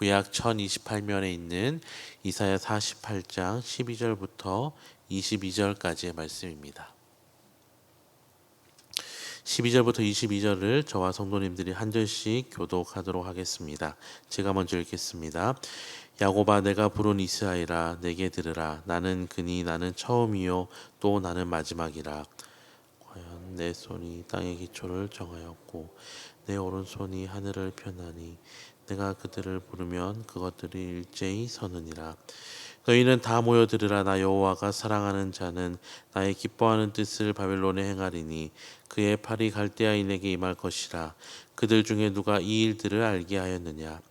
구약 1028면에 있는 이사야 48장 12절부터 22절까지의 말씀입니다. 12절부터 22절을 저와 성도님들이 한 절씩 교독하도록 하겠습니다. 제가 먼저 읽겠습니다. 야곱아, 내가 부른 이스라엘아, 내게 들으라. 나는 그니 나는 처음이요 또 나는 마지막이라. 과연 내 손이 땅의 기초를 정하였고 내 오른손이 하늘을 펴나니 내가 그들을 부르면 그것들이 일제히 서느니라. 너희는 다 모여 들으라. 나 여호와가 사랑하는 자는 나의 기뻐하는 뜻을 바벨론에 행하리니 그의 팔이 갈대아인에게 임할 것이라. 그들 중에 누가 이 일들을 알게 하였느냐.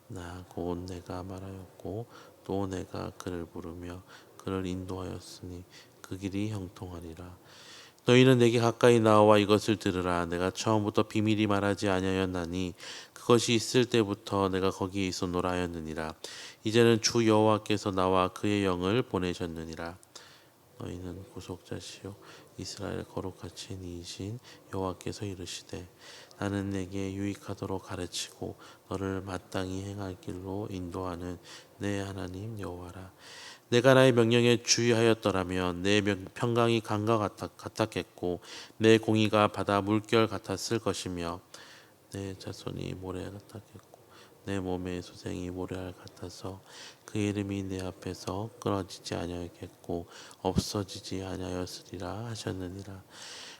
나 곧 내가 말하였고 또 내가 그를 부르며 그를 인도하였으니 그 길이 형통하리라. 너희는 내게 가까이 나와 이것을 들으라. 내가 처음부터 비밀이 말하지 아니하였나니 그것이 있을 때부터 내가 거기에 있었노라 하였느니라. 이제는 주 여호와께서 나와 그의 영을 보내셨느니라. 너희는 구속자시요 이스라엘 거룩하신 이이신 여호와께서 이르시되 나는 내게 유익하도록 가르치고 너를 마땅히 행할 길로 인도하는 내 하나님 여호와라. 내가 나의 명령에 주의하였더라면 내 평강이 강과 같았겠고 내 공의가 바다 물결 같았을 것이며 내 자손이 모래 같았겠고 내 몸의 소생이 모래알 같아서 그 이름이 내 앞에서 끊어지지 아니하였겠고 없어지지 아니하였으리라 하셨느니라.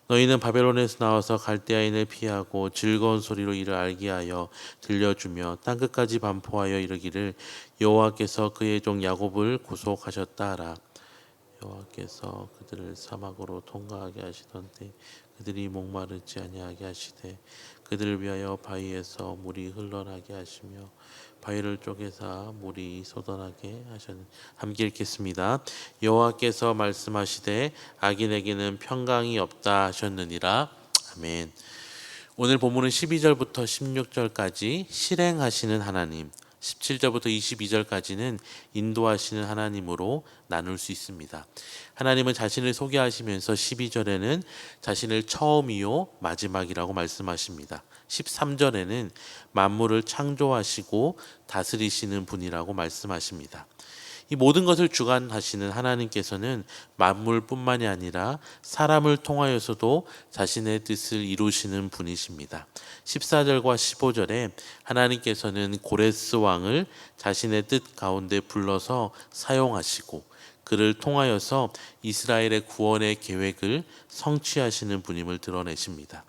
너희는 바벨론에서 나와서 갈대아인을 피하고 즐거운 소리로 이를 알게 하여 들려주며 땅끝까지 반포하여 이르기를 여호와께서 그의 종 야곱을 구속하셨다 하라. 여호와께서 그들을 사막으로 통과하게 하시던데 그들이 목마르지 아니하게 하시되 그들을 위하여 바위에서 물이 흘러나게 하시며 바위를 쪼개사 물이 쏟아나게 하셨느니. 함께 읽겠습니다. 여호와께서 말씀하시되 악인에게는 평강이 없다 하셨느니라. 아멘. 오늘 본문은 12절부터 16절까지 실행하시는 하나님, 17절부터 22절까지는 인도하시는 하나님으로 나눌 수 있습니다. 하나님은 자신을 소개하시면서 12절에는 자신을 처음이요 마지막이라고 말씀하십니다. 13절에는 만물을 창조하시고 다스리시는 분이라고 말씀하십니다. 이 모든 것을 주관하시는 하나님께서는 만물뿐만이 아니라 사람을 통하여서도 자신의 뜻을 이루시는 분이십니다. 14절과 15절에 하나님께서는 고레스 왕을 자신의 뜻 가운데 불러서 사용하시고 그를 통하여서 이스라엘의 구원의 계획을 성취하시는 분임을 드러내십니다.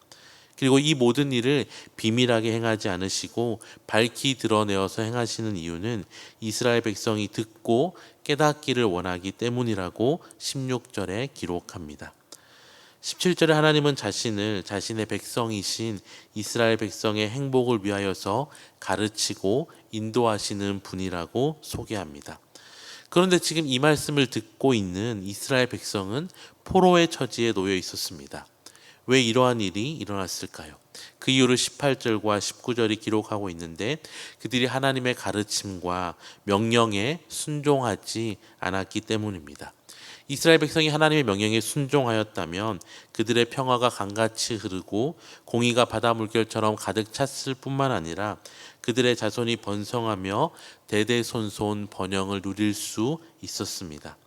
그리고 이 모든 일을 비밀하게 행하지 않으시고 밝히 드러내어서 행하시는 이유는 이스라엘 백성이 듣고 깨닫기를 원하기 때문이라고 16절에 기록합니다. 17절에 하나님은 자신을 자신의 백성이신 이스라엘 백성의 행복을 위하여서 가르치고 인도하시는 분이라고 소개합니다. 그런데 지금 이 말씀을 듣고 있는 이스라엘 백성은 포로의 처지에 놓여 있었습니다. 왜 이러한 일이 일어났을까요? 그 이유를 18절과 19절이 기록하고 있는데 그들이 하나님의 가르침과 명령에 순종하지 않았기 때문입니다. 이스라엘 백성이 하나님의 명령에 순종하였다면 그들의 평화가 강같이 흐르고 공의가 바다 물결처럼 가득 찼을 뿐만 아니라 그들의 자손이 번성하며 대대손손 번영을 누릴 수 있었습니다.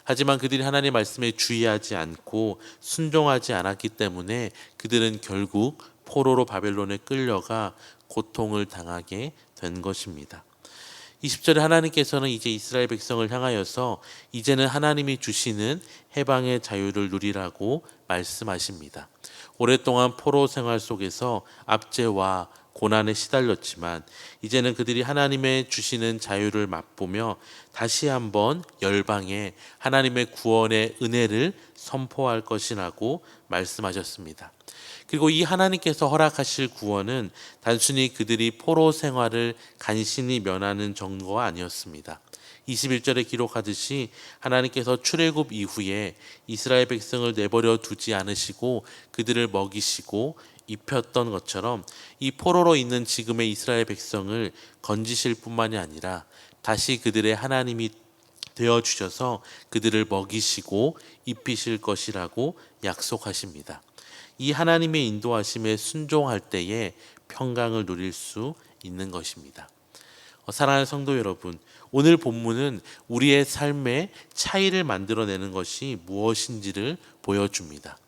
하지만 그들이 하나님의 말씀에 주의하지 않고 순종하지 않았기 때문에 그들은 결국 포로로 바벨론에 끌려가 고통을 당하게 된 것입니다. 20절에 하나님께서는 이제 이스라엘 백성을 향하여서 이제는 하나님이 주시는 해방의 자유를 누리라고 말씀하십니다. 오랫동안 포로 생활 속에서 압제와 고난에 시달렸지만 이제는 그들이 하나님의 주시는 자유를 맛보며 다시 한번 열방에 하나님의 구원의 은혜를 선포할 것이라고 말씀하셨습니다. 그리고 이 하나님께서 허락하실 구원은 단순히 그들이 포로 생활을 간신히 면하는 정도가 아니었습니다. 21절에 기록하듯이 하나님께서 출애굽 이후에 이스라엘 백성을 내버려 두지 않으시고 그들을 먹이시고 입혔던 것처럼 이 포로로 있는 지금의 이스라엘 백성을 건지실 뿐만이 아니라 다시 그들의 하나님이 되어 주셔서 그들을 먹이시고 입히실 것이라고 약속하십니다. 이 하나님의 인도하심에 순종할 때에 평강을 누릴 수 있는 것입니다. 사랑하는 성도 여러분, 오늘 본문은 우리의 삶의 차이를 만들어내는 것이 무엇인지를 보여줍니다.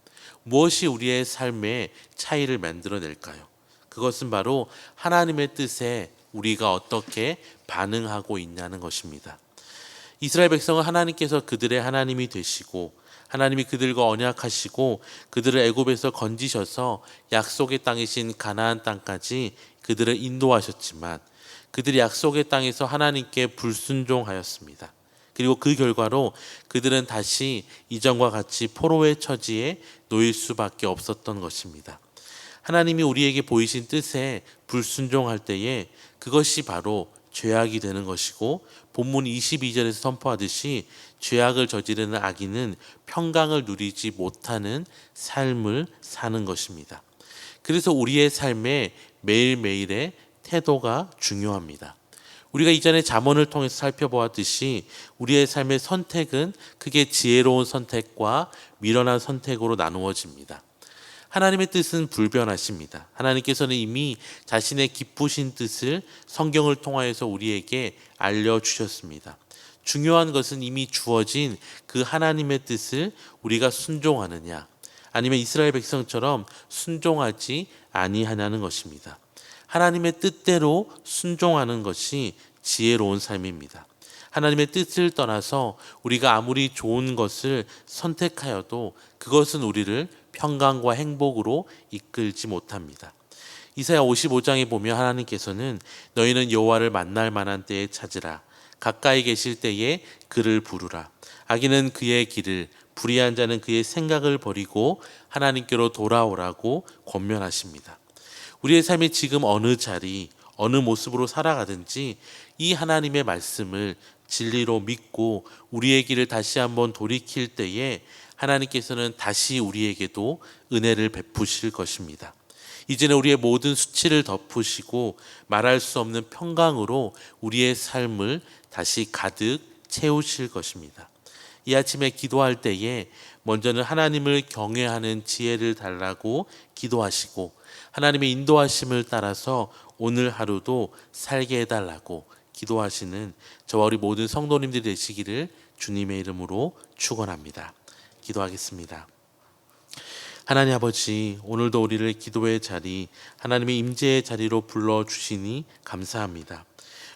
무엇이 우리의 삶의 차이를 만들어낼까요? 그것은 바로 하나님의 뜻에 우리가 어떻게 반응하고 있냐는 것입니다. 이스라엘 백성은 하나님께서 그들의 하나님이 되시고 하나님이 그들과 언약하시고 그들을 애굽에서 건지셔서 약속의 땅이신 가나안 땅까지 그들을 인도하셨지만 그들이 약속의 땅에서 하나님께 불순종하였습니다. 그리고 그 결과로 그들은 다시 이전과 같이 포로의 처지에 놓일 수밖에 없었던 것입니다. 하나님이 우리에게 보이신 뜻에 불순종할 때에 그것이 바로 죄악이 되는 것이고, 본문 22절에서 선포하듯이 죄악을 저지르는 악인은 평강을 누리지 못하는 삶을 사는 것입니다. 그래서 우리의 삶에 매일매일의 태도가 중요합니다. 우리가 이전에 잠언을 통해서 살펴보았듯이 우리의 삶의 선택은 크게 지혜로운 선택과 미련한 선택으로 나누어집니다. 하나님의 뜻은 불변하십니다. 하나님께서는 이미 자신의 기쁘신 뜻을 성경을 통하여서 우리에게 알려주셨습니다. 중요한 것은 이미 주어진 그 하나님의 뜻을 우리가 순종하느냐, 아니면 이스라엘 백성처럼 순종하지 아니하냐는 것입니다. 하나님의 뜻대로 순종하는 것이 지혜로운 삶입니다. 하나님의 뜻을 떠나서 우리가 아무리 좋은 것을 선택하여도 그것은 우리를 평강과 행복으로 이끌지 못합니다. 이사야 55장에 보면 하나님께서는 너희는 여호와를 만날 만한 때에 찾으라. 가까이 계실 때에 그를 부르라. 악인은 그의 길을, 불의한 자는 그의 생각을 버리고 하나님께로 돌아오라고 권면하십니다. 우리의 삶이 지금 어느 자리, 어느 모습으로 살아가든지 이 하나님의 말씀을 진리로 믿고 우리의 길을 다시 한번 돌이킬 때에 하나님께서는 다시 우리에게도 은혜를 베푸실 것입니다. 이제는 우리의 모든 수치를 덮으시고 말할 수 없는 평강으로 우리의 삶을 다시 가득 채우실 것입니다. 이 아침에 기도할 때에 먼저는 하나님을 경외하는 지혜를 달라고 기도하시고 하나님의 인도하심을 따라서 오늘 하루도 살게 해달라고 기도하시는 저와 우리 모든 성도님들이 되시기를 주님의 이름으로 축원합니다. 기도하겠습니다. 하나님 아버지, 오늘도 우리를 기도의 자리, 하나님의 임재의 자리로 불러주시니 감사합니다.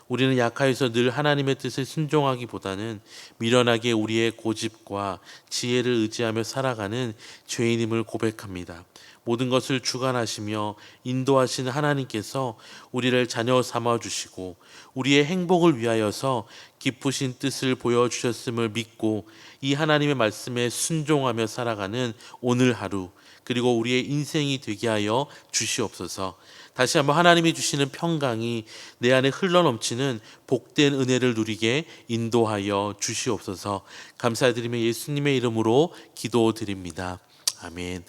우리는 약하여서 늘 하나님의 뜻을 순종하기보다는 미련하게 우리의 고집과 지혜를 의지하며 살아가는 죄인임을 고백합니다. 모든 것을 주관하시며 인도하시는 하나님께서 우리를 자녀 삼아주시고 우리의 행복을 위하여서 기쁘신 뜻을 보여주셨음을 믿고 이 하나님의 말씀에 순종하며 살아가는 오늘 하루, 그리고 우리의 인생이 되게 하여 주시옵소서. 다시 한번 하나님이 주시는 평강이 내 안에 흘러넘치는 복된 은혜를 누리게 인도하여 주시옵소서. 감사드리며 예수님의 이름으로 기도드립니다. 아멘.